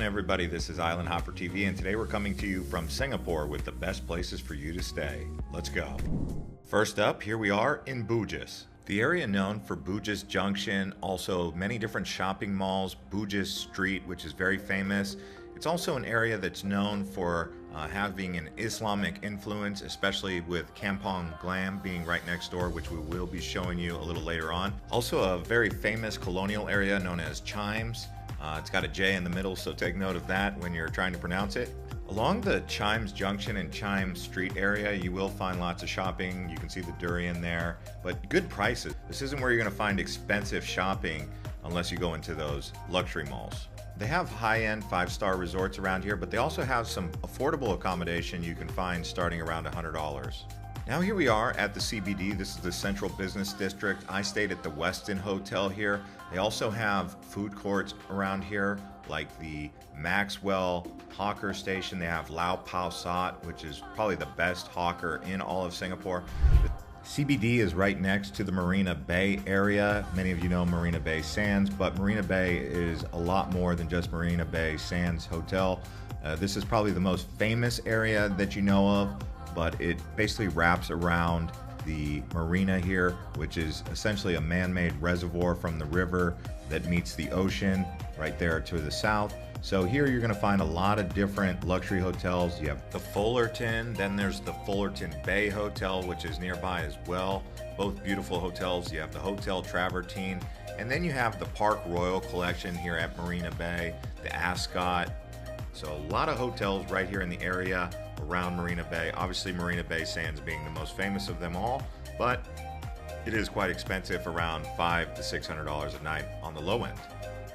everybody, this is Island Hopper TV, and today we're coming to you from Singapore with the best places for you to stay. Let's go. First up, here we are in Bugis. The area known for Bugis Junction, also many different shopping malls, Bugis Street, which is very famous. It's also an area that's known for having an Islamic influence, especially with Kampong Glam being right next door, which we will be showing you a little later on. Also a very famous colonial area known as Chimes. It's got a J in the middle, so take note of that when you're trying to pronounce it. Along the Chimes Junction and Chimes Street area, you will find lots of shopping. You can see the durian there, but good prices. This isn't where you're going to find expensive shopping unless you go into those luxury malls. They have high-end 5-star resorts around here, but they also have some affordable accommodation you can find starting around $100. Now here we are at the CBD. This is the Central Business District. I stayed at the Westin Hotel here. They also have food courts around here, like the Maxwell Hawker Station. They have Lau Pau Sat, which is probably the best hawker in all of Singapore. The CBD is right next to the Marina Bay area. Many of you know Marina Bay Sands, but Marina Bay is a lot more than just Marina Bay Sands Hotel. This is probably the most famous area that you know of, but it basically wraps around the marina here, which is essentially a man-made reservoir from the river that meets the ocean right there to the south. So here you're going to find a lot of different luxury hotels. You have the Fullerton, then there's the Fullerton Bay Hotel, which is nearby as well. Both beautiful hotels. You have the Hotel Travertine, and then you have the Park Royal Collection here at Marina Bay, the Ascot. So a lot of hotels right here in the area around Marina Bay. Obviously Marina Bay Sands being the most famous of them all, but it is quite expensive, around $500 to $600 a night on the low end.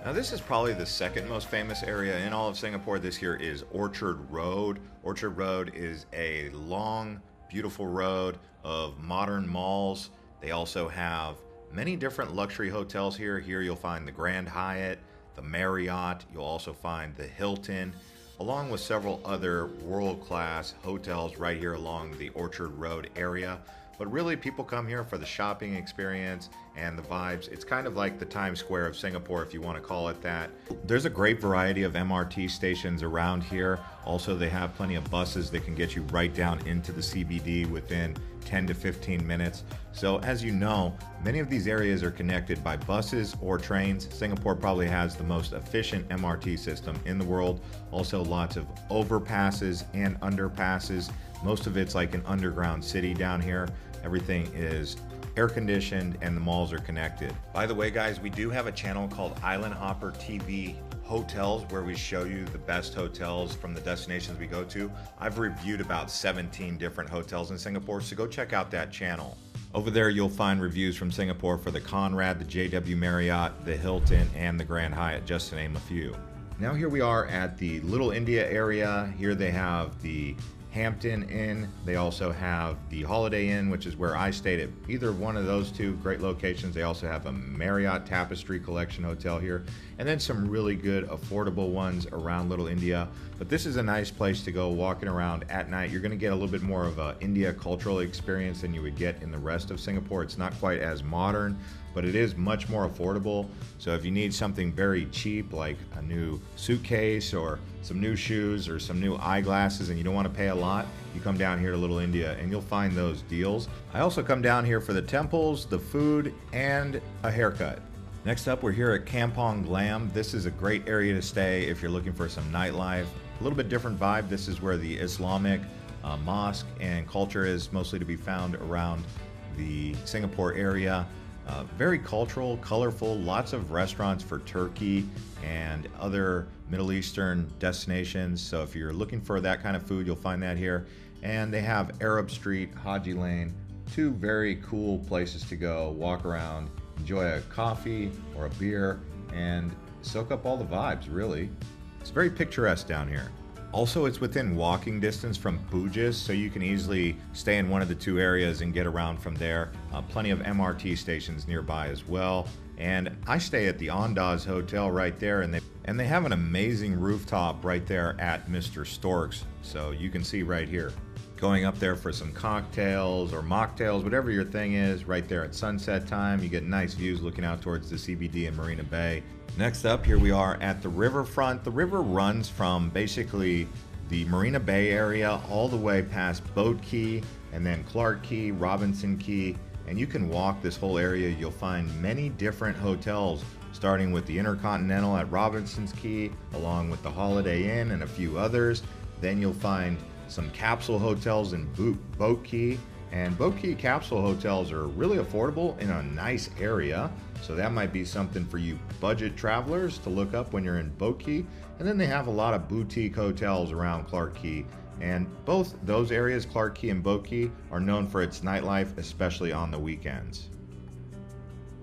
Now this is probably the second most famous area in all of Singapore. This here is Orchard Road. Orchard Road is a long, beautiful road of modern malls. They also have many different luxury hotels here. Here you'll find the Grand Hyatt, the Marriott. You'll also find the Hilton, along with several other world-class hotels right here along the Orchard Road area. But really, people come here for the shopping experience and the vibes. It's kind of like the Times Square of Singapore, if you want to call it that. There's a great variety of MRT stations around here. Also, they have plenty of buses that can get you right down into the CBD within 10 to 15 minutes. So as you know, many of these areas are connected by buses or trains. Singapore probably has the most efficient MRT system in the world. Also lots of overpasses and underpasses. Most of it's like an underground city down here. Everything is air conditioned and the malls are connected. By the way, guys, we do have a channel called Island Hopper TV Hotels, where we show you the best hotels from the destinations we go to. I've reviewed about 17 different hotels in Singapore, so go check out that channel. Over there you'll find reviews from Singapore for the Conrad, the JW Marriott, the Hilton, and the Grand Hyatt, just to name a few. Now here we are at the Little India area. Here they have the Hampton Inn. They also have the Holiday Inn, which is where I stayed at either one of those two great locations. They also have a Marriott Tapestry Collection hotel here, and then some really good affordable ones around Little India. But this is a nice place to go walking around at night. You're going to get a little bit more of a India cultural experience than you would get in the rest of Singapore. It's not quite as modern, but it is much more affordable. So if you need something very cheap, like a new suitcase or some new shoes or some new eyeglasses, and you don't want to pay a lot, you come down here to Little India and you'll find those deals. I also come down here for the temples, the food, and a haircut. Next up, we're here at Kampong Glam. This is a great area to stay if you're looking for some nightlife. A little bit different vibe. This is where the Islamic mosque and culture is mostly to be found around the Singapore area. Very cultural, colorful, lots of restaurants for Turkey and other Middle Eastern destinations. So if you're looking for that kind of food, you'll find that here. And they have Arab Street, Haji Lane, two very cool places to go, walk around, enjoy a coffee or a beer, and soak up all the vibes, really. It's very picturesque down here. Also, it's within walking distance from Bugis, so you can easily stay in one of the two areas and get around from there. Plenty of MRT stations nearby as well. And I stay at the Andaz Hotel right there, and they have an amazing rooftop right there at Mr. Stork's, so you can see right here. going up there for some cocktails or mocktails, whatever your thing is, right there at sunset time. You get nice views looking out towards the CBD and Marina Bay. Next up, here we are at the riverfront. The river runs from basically the Marina Bay area all the way past Boat Key and then Clark Key, Robinson Key, and you can walk this whole area. You'll find many different hotels, starting with the Intercontinental at Robinson's Key, along with the Holiday Inn and a few others. Then you'll find some capsule hotels in Boat Key, and Boat Key capsule hotels are really affordable in a nice area, so that might be something for you budget travelers to look up when you're in Boat Key. And then they have a lot of boutique hotels around Clark Key, and both those areas, Clark Key and Boat Key, are known for its nightlife, especially on the weekends.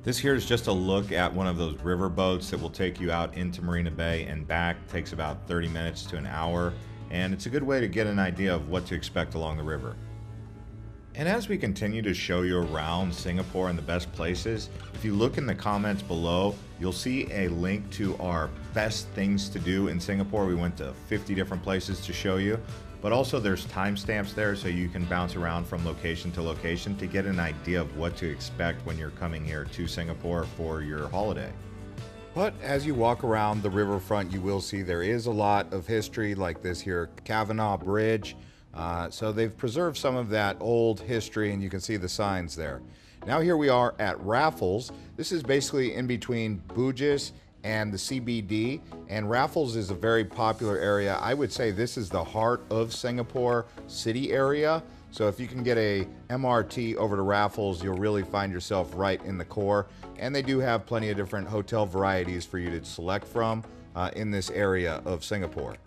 This here is just a look at one of those river boats that will take you out into Marina Bay and back. It takes about 30 minutes to an hour, and it's a good way to get an idea of what to expect along the river. And as we continue to show you around Singapore and the best places, if you look in the comments below, you'll see a link to our best things to do in Singapore. We went to 50 different places to show you, but also there's timestamps there so you can bounce around from location to location to get an idea of what to expect when you're coming here to Singapore for your holiday. But as you walk around the riverfront, you will see there is a lot of history, like this here Cavenagh Bridge. So they've preserved some of that old history, and you can see the signs there. Now here we are at Raffles. This is basically in between Bugis and the CBD, and Raffles is a very popular area. I would say this is the heart of Singapore city area. So if you can get a MRT over to Raffles, you'll really find yourself right in the core. And they do have plenty of different hotel varieties for you to select from in this area of Singapore.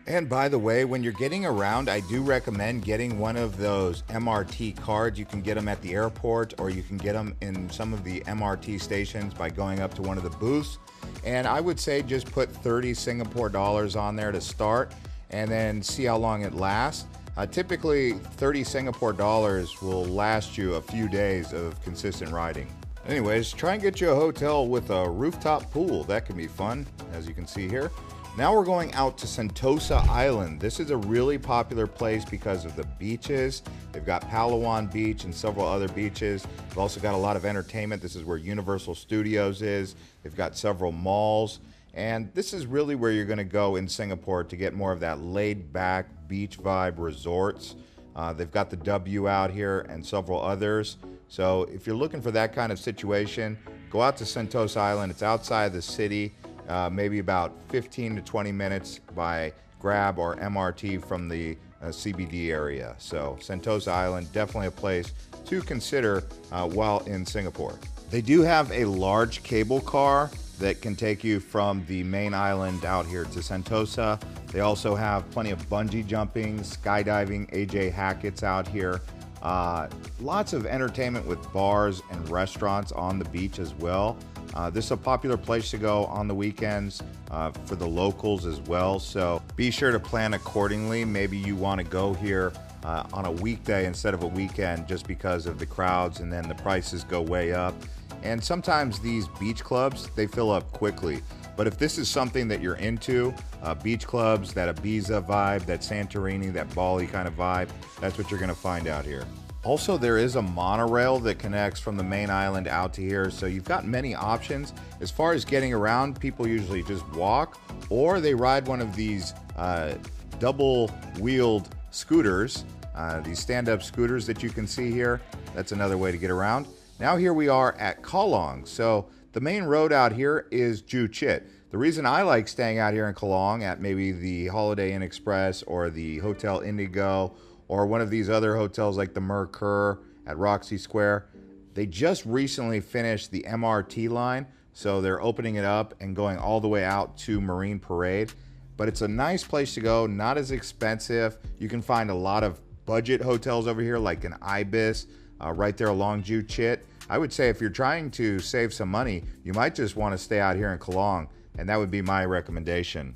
And by the way, when you're getting around, I do recommend getting one of those MRT cards. You can get them at the airport, or you can get them in some of the MRT stations by going up to one of the booths. And I would say just put 30 Singapore dollars on there to start, and then see how long it lasts. Typically 30 Singapore dollars will last you a few days of consistent riding. Anyways, try and get you a hotel with a rooftop pool. That can be fun, as you can see here. Now we're going out to Sentosa Island. This is a really popular place because of the beaches. They've got Palawan Beach and several other beaches. They've also got a lot of entertainment. This is where Universal Studios is. They've got several malls. And this is really where you're going to go in Singapore to get more of that laid-back beach vibe resorts. They've got the W out here and several others. So if you're looking for that kind of situation, go out to Sentosa Island. It's outside the city. Maybe about 15 to 20 minutes by Grab or MRT from the CBD area. So Sentosa Island, definitely a place to consider while in Singapore. They do have a large cable car that can take you from the main island out here to Sentosa. They also have plenty of bungee jumping, skydiving, AJ Hackett's out here. Lots of entertainment with bars and restaurants on the beach as well. This is a popular place to go on the weekends for the locals as well, so be sure to plan accordingly. Maybe you want to go here on a weekday instead of a weekend just because of the crowds, and then the prices go way up. And sometimes these beach clubs, they fill up quickly. But if this is something that you're into, beach clubs, that Ibiza vibe, that Santorini, that Bali kind of vibe, that's what you're going to find out here. Also, there is a monorail that connects from the main island out to here, so you've got many options. As far as getting around, people usually just walk, or they ride one of these double-wheeled scooters, these stand-up scooters that you can see here. That's another way to get around. Now here we are at Kalong. So the main road out here is Joo Chiat. The reason I like staying out here in Kalong at maybe the Holiday Inn Express or the Hotel Indigo or one of these other hotels like the Mercure at Roxy Square, they just recently finished the MRT line, so they're opening it up and going all the way out to Marine Parade. But it's a nice place to go, not as expensive. You can find a lot of budget hotels over here, like an Ibis, right there along Joo Chiat. I would say if you're trying to save some money, you might just want to stay out here in Kalong, and that would be my recommendation.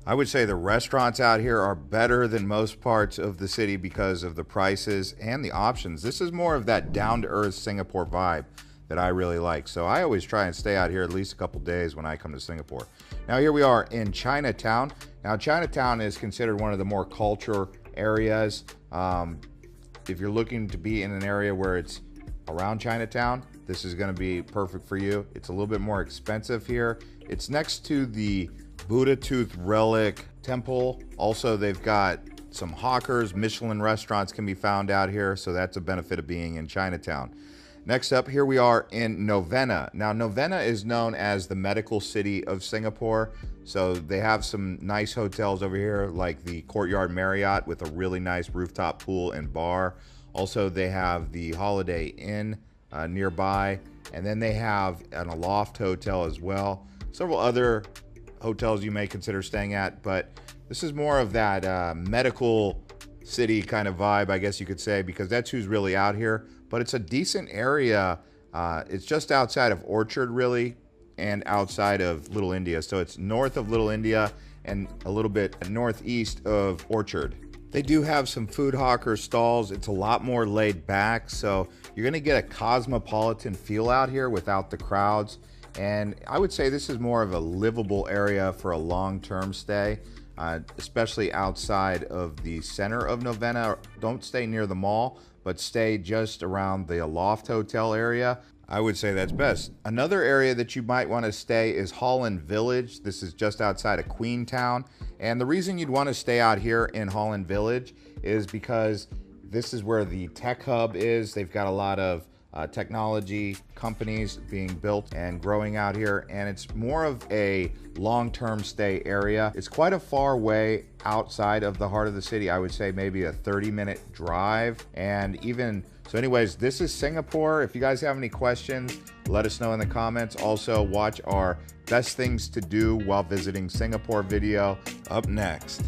I would say the restaurants out here are better than most parts of the city because of the prices and the options. This is more of that down-to-earth Singapore vibe that I really like. So I always try and stay out here at least a couple days when I come to Singapore. Now here we are in Chinatown. Now Chinatown is considered one of the more culture areas. If you're looking to be in an area where it's around Chinatown, this is going to be perfect for you. It's a little bit more expensive here. It's next to the Buddha Tooth Relic Temple. Also, they've got some hawkers. Michelin restaurants can be found out here, so that's a benefit of being in Chinatown. Next up, here we are in Novena. Now, Novena is known as the medical city of Singapore. So they have some nice hotels over here, like the Courtyard Marriott with a really nice rooftop pool and bar. Also, they have the Holiday Inn nearby, and then they have an Aloft Hotel as well. Several other hotels you may consider staying at, but this is more of that medical city kind of vibe, I guess you could say, because that's who's really out here. But it's a decent area. It's just outside of Orchard, really, and outside of Little India. So it's north of Little India and a little bit northeast of Orchard. They do have some food hawker stalls. It's a lot more laid back, so you're gonna get a cosmopolitan feel out here without the crowds. And I would say this is more of a livable area for a long-term stay, especially outside of the center of Novena. Don't stay near the mall, but stay just around the Aloft Hotel area. I would say that's best. Another area that you might want to stay is Holland Village. This is just outside of Queenstown. And the reason you'd want to stay out here in Holland Village is because this is where the tech hub is. They've got a lot of technology companies being built and growing out here, and it's more of a long-term stay area. It's quite a far way outside of the heart of the city. I would say maybe a 30-minute drive. And even so, anyways, this is Singapore. If you guys have any questions, let us know in the comments. Also, watch our best things to do while visiting Singapore video up next.